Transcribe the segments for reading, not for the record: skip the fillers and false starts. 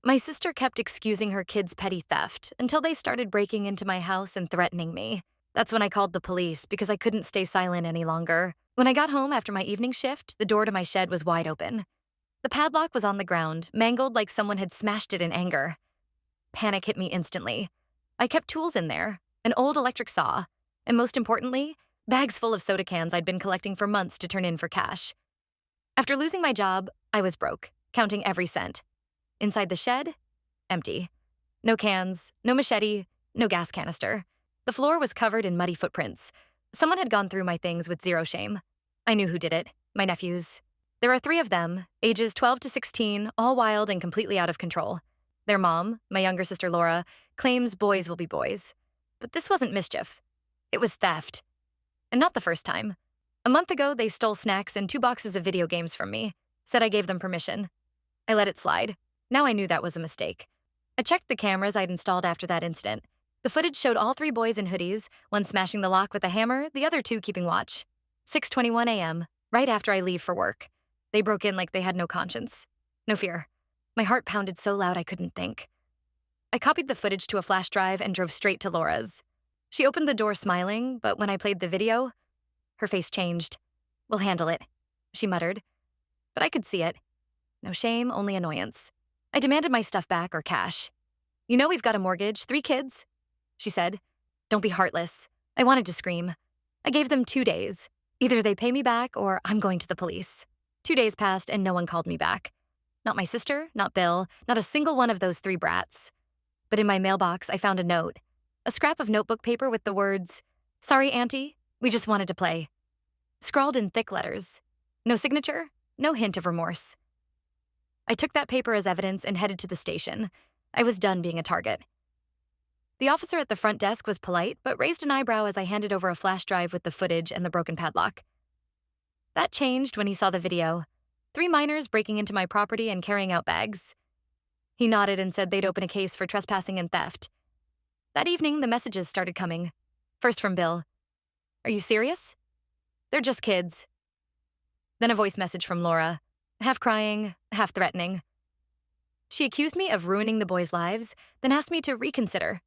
My sister kept excusing her kids' petty theft until they started breaking into my house and threatening me. That's when I called the police because I couldn't stay silent any longer. When I got home after my evening shift, the door to my shed was wide open. The padlock was on the ground, mangled like someone had smashed it in anger. Panic hit me instantly. I kept tools in there, an old electric saw, and most importantly, bags full of soda cans I'd been collecting for months to turn in for cash. After losing my job, I was broke, counting every cent. Inside the shed, empty. No cans, no machete, no gas canister. The floor was covered in muddy footprints. Someone had gone through my things with zero shame. I knew who did it, my nephews. There are 3 of them, ages 12 to 16, all wild and completely out of control. Their mom, my younger sister Laura, claims boys will be boys. But this wasn't mischief. It was theft. And not the first time. A month ago, they stole snacks and 2 boxes of video games from me, said I gave them permission. I let it slide. Now I knew that was a mistake. I checked the cameras I'd installed after that incident. The footage showed all 3 boys in hoodies, one smashing the lock with a hammer, the other 2 keeping watch. 6:21 a.m., right after I leave for work. They broke in like they had no conscience. No fear. My heart pounded so loud I couldn't think. I copied the footage to a flash drive and drove straight to Laura's. She opened the door smiling, but when I played the video, her face changed. "We'll handle it," she muttered. But I could see it. No shame, only annoyance. I demanded my stuff back or cash. "You know we've got a mortgage, 3 kids," she said. "Don't be heartless." I wanted to scream. I gave them 2 days. Either they pay me back or I'm going to the police. 2 days passed and no one called me back. Not my sister, not Bill, not a single one of those 3 brats. But in my mailbox, I found a note. A scrap of notebook paper with the words, "Sorry, Auntie, we just wanted to play." Scrawled in thick letters. No signature, no hint of remorse. I took that paper as evidence and headed to the station. I was done being a target. The officer at the front desk was polite, but raised an eyebrow as I handed over a flash drive with the footage and the broken padlock. That changed when he saw the video. 3 minors breaking into my property and carrying out bags. He nodded and said they'd open a case for trespassing and theft. That evening, the messages started coming. First from Bill. "Are you serious?" "They're just kids." Then a voice message from Laura, half crying, half threatening. She accused me of ruining the boys' lives, then asked me to reconsider.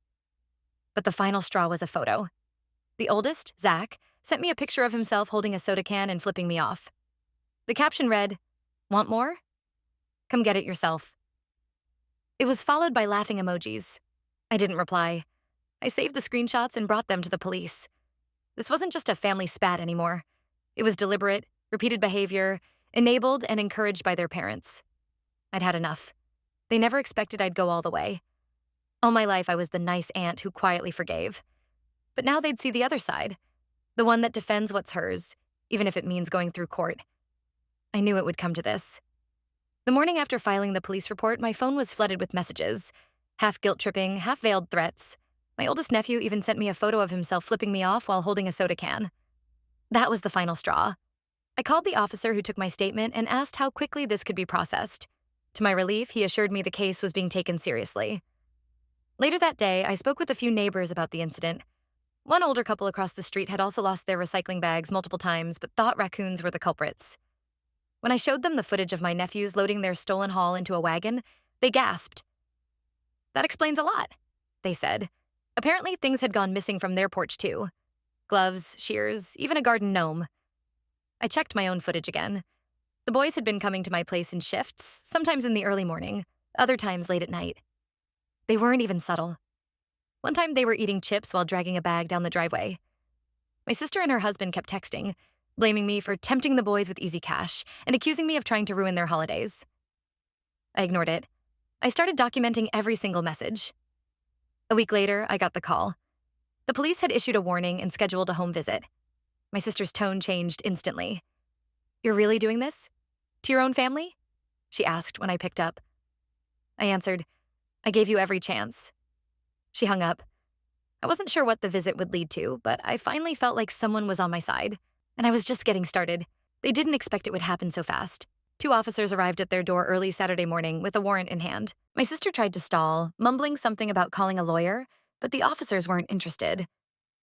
But the final straw was a photo. The oldest, Zach, sent me a picture of himself holding a soda can and flipping me off. The caption read, "Want more? Come get it yourself." It was followed by laughing emojis. I didn't reply. I saved the screenshots and brought them to the police. This wasn't just a family spat anymore. It was deliberate, repeated behavior, enabled and encouraged by their parents. I'd had enough. They never expected I'd go all the way. All my life I was the nice aunt who quietly forgave. But now they'd see the other side, the one that defends what's hers, even if it means going through court. I knew it would come to this. The morning after filing the police report, my phone was flooded with messages, half guilt-tripping, half veiled threats. My oldest nephew even sent me a photo of himself flipping me off while holding a soda can. That was the final straw. I called the officer who took my statement and asked how quickly this could be processed. To my relief, he assured me the case was being taken seriously. Later that day, I spoke with a few neighbors about the incident. One older couple across the street had also lost their recycling bags multiple times, but thought raccoons were the culprits. When I showed them the footage of my nephews loading their stolen haul into a wagon, they gasped. "That explains a lot," they said. Apparently, things had gone missing from their porch too. Gloves, shears, even a garden gnome. I checked my own footage again. The boys had been coming to my place in shifts, sometimes in the early morning, other times late at night. They weren't even subtle. One time they were eating chips while dragging a bag down the driveway. My sister and her husband kept texting, blaming me for tempting the boys with easy cash and accusing me of trying to ruin their holidays. I ignored it. I started documenting every single message. A week later, I got the call. The police had issued a warning and scheduled a home visit. My sister's tone changed instantly. "You're really doing this? To your own family?" she asked when I picked up. I answered, "I gave you every chance." She hung up. I wasn't sure what the visit would lead to, but I finally felt like someone was on my side. And I was just getting started. They didn't expect it would happen so fast. 2 officers arrived at their door early Saturday morning with a warrant in hand. My sister tried to stall, mumbling something about calling a lawyer, but the officers weren't interested.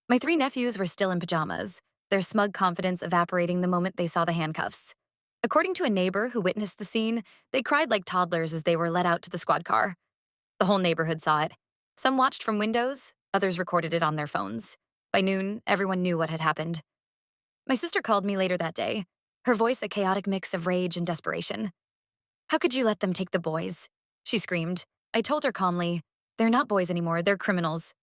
My 3 nephews were still in pajamas, their smug confidence evaporating the moment they saw the handcuffs. According to a neighbor who witnessed the scene, they cried like toddlers as they were let out to the squad car. The whole neighborhood saw it. Some watched from windows, others recorded it on their phones. By noon, everyone knew what had happened. My sister called me later that day, her voice a chaotic mix of rage and desperation. "How could you let them take the boys?" she screamed. I told her calmly, "They're not boys anymore, they're criminals.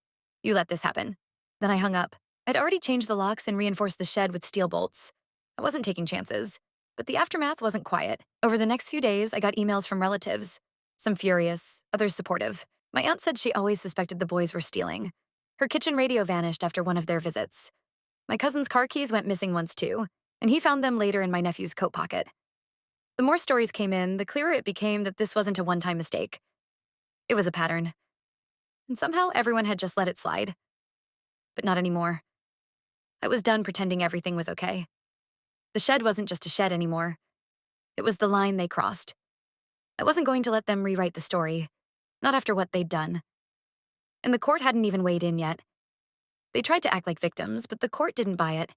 You let this happen." Then I hung up. I'd already changed the locks and reinforced the shed with steel bolts. I wasn't taking chances. But the aftermath wasn't quiet. Over the next few days, I got emails from relatives. Some furious, others supportive. My aunt said she always suspected the boys were stealing. Her kitchen radio vanished after one of their visits. My cousin's car keys went missing once too, and he found them later in my nephew's coat pocket. The more stories came in, the clearer it became that this wasn't a one-time mistake. It was a pattern. And somehow everyone had just let it slide. But not anymore. I was done pretending everything was okay. The shed wasn't just a shed anymore. It was the line they crossed. I wasn't going to let them rewrite the story, not after what they'd done. And the court hadn't even weighed in yet. They tried to act like victims, but the court didn't buy it.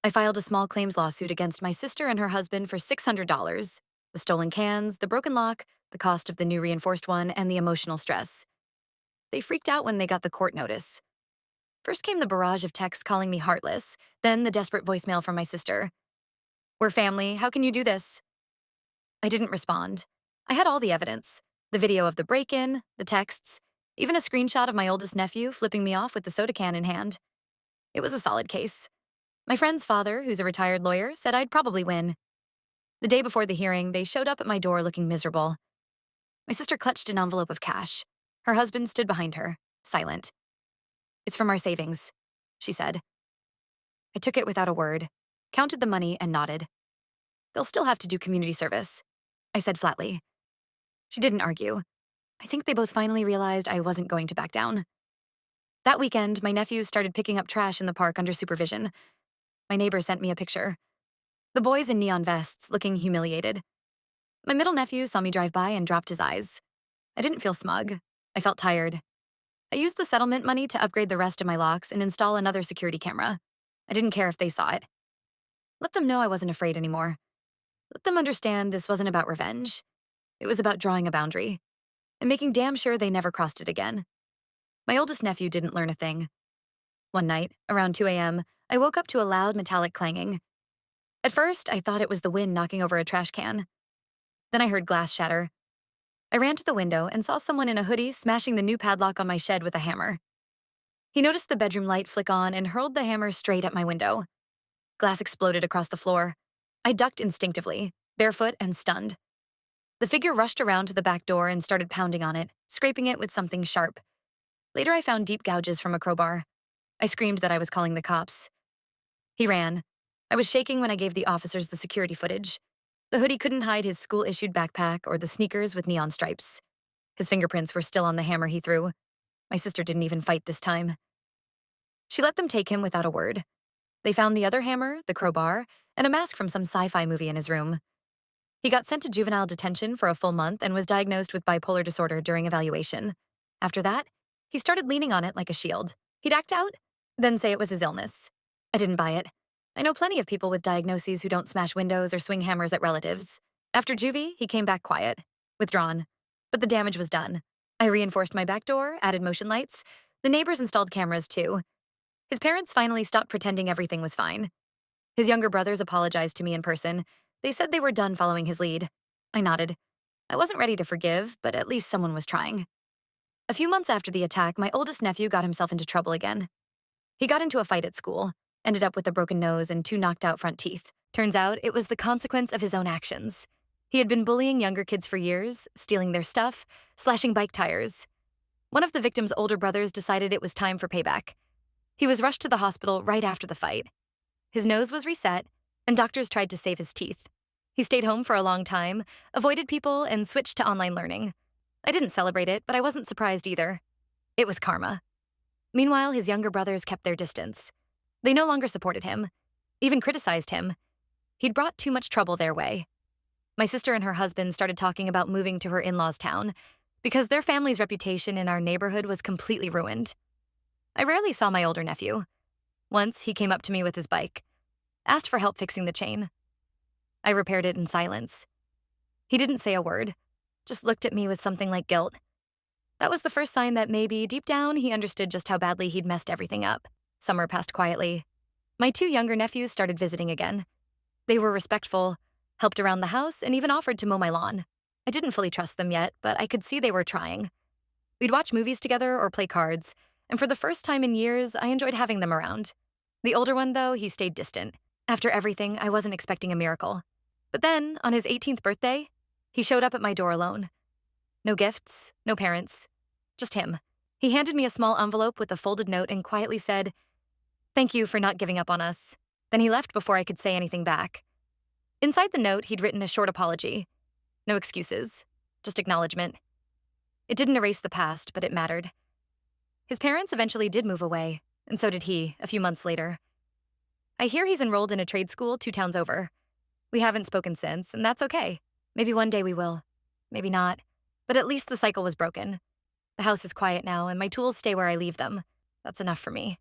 I filed a small claims lawsuit against my sister and her husband for $600, the stolen cans, the broken lock, the cost of the new reinforced one, and the emotional stress. They freaked out when they got the court notice. First came the barrage of texts calling me heartless, then the desperate voicemail from my sister. "We're family, how can you do this?" I didn't respond. I had all the evidence. The video of the break-in, the texts, even a screenshot of my oldest nephew flipping me off with the soda can in hand. It was a solid case. My friend's father, who's a retired lawyer, said I'd probably win. The day before the hearing, they showed up at my door looking miserable. My sister clutched an envelope of cash. Her husband stood behind her, silent. "It's from our savings," she said. I took it without a word, counted the money, and nodded. "They'll still have to do community service," I said flatly. She didn't argue. I think they both finally realized I wasn't going to back down. That weekend, my nephews started picking up trash in the park under supervision. My neighbor sent me a picture. The boys in neon vests, looking humiliated. My middle nephew saw me drive by and dropped his eyes. I didn't feel smug. I felt tired. I used the settlement money to upgrade the rest of my locks and install another security camera. I didn't care if they saw it. Let them know I wasn't afraid anymore. Let them understand this wasn't about revenge. It was about drawing a boundary and making damn sure they never crossed it again. My oldest nephew didn't learn a thing. One night, around 2 a.m., I woke up to a loud metallic clanging. At first, I thought it was the wind knocking over a trash can. Then I heard glass shatter. I ran to the window and saw someone in a hoodie smashing the new padlock on my shed with a hammer. He noticed the bedroom light flick on and hurled the hammer straight at my window. Glass exploded across the floor. I ducked instinctively, barefoot and stunned. The figure rushed around to the back door and started pounding on it, scraping it with something sharp. Later, I found deep gouges from a crowbar. I screamed that I was calling the cops. He ran. I was shaking when I gave the officers the security footage. The hoodie couldn't hide his school-issued backpack or the sneakers with neon stripes. His fingerprints were still on the hammer he threw. My sister didn't even fight this time. She let them take him without a word. They found the other hammer, the crowbar, and a mask from some sci-fi movie in his room. He got sent to juvenile detention for a full month and was diagnosed with bipolar disorder during evaluation. After that, he started leaning on it like a shield. He'd act out, then say it was his illness. I didn't buy it. I know plenty of people with diagnoses who don't smash windows or swing hammers at relatives. After juvie, he came back quiet, withdrawn. But the damage was done. I reinforced my back door, added motion lights. The neighbors installed cameras too. His parents finally stopped pretending everything was fine. His younger brothers apologized to me in person. They said they were done following his lead. I nodded. I wasn't ready to forgive, but at least someone was trying. A few months after the attack, my oldest nephew got himself into trouble again. He got into a fight at school, ended up with a broken nose and 2 knocked-out front teeth. Turns out it was the consequence of his own actions. He had been bullying younger kids for years, stealing their stuff, slashing bike tires. One of the victim's older brothers decided it was time for payback. He was rushed to the hospital right after the fight. His nose was reset, and doctors tried to save his teeth. He stayed home for a long time, avoided people, and switched to online learning. I didn't celebrate it, but I wasn't surprised either. It was karma. Meanwhile, his younger brothers kept their distance. They no longer supported him, even criticized him. He'd brought too much trouble their way. My sister and her husband started talking about moving to her in-laws' town because their family's reputation in our neighborhood was completely ruined. I rarely saw my older nephew. Once, he came up to me with his bike, asked for help fixing the chain. I repaired it in silence. He didn't say a word, just looked at me with something like guilt. That was the first sign that maybe, deep down, he understood just how badly he'd messed everything up. Summer passed quietly. My two younger nephews started visiting again. They were respectful, helped around the house, and even offered to mow my lawn. I didn't fully trust them yet, but I could see they were trying. We'd watch movies together or play cards, and for the first time in years, I enjoyed having them around. The older one, though, he stayed distant. After everything, I wasn't expecting a miracle. But then, on his 18th birthday, he showed up at my door alone. No gifts, no parents, just him. He handed me a small envelope with a folded note and quietly said, "Thank you for not giving up on us." Then he left before I could say anything back. Inside the note, he'd written a short apology. No excuses, just acknowledgement. It didn't erase the past, but it mattered. His parents eventually did move away, and so did he, a few months later. I hear he's enrolled in a trade school 2 towns over. We haven't spoken since, and that's okay. Maybe one day we will. Maybe not. But at least the cycle was broken. The house is quiet now, and my tools stay where I leave them. That's enough for me.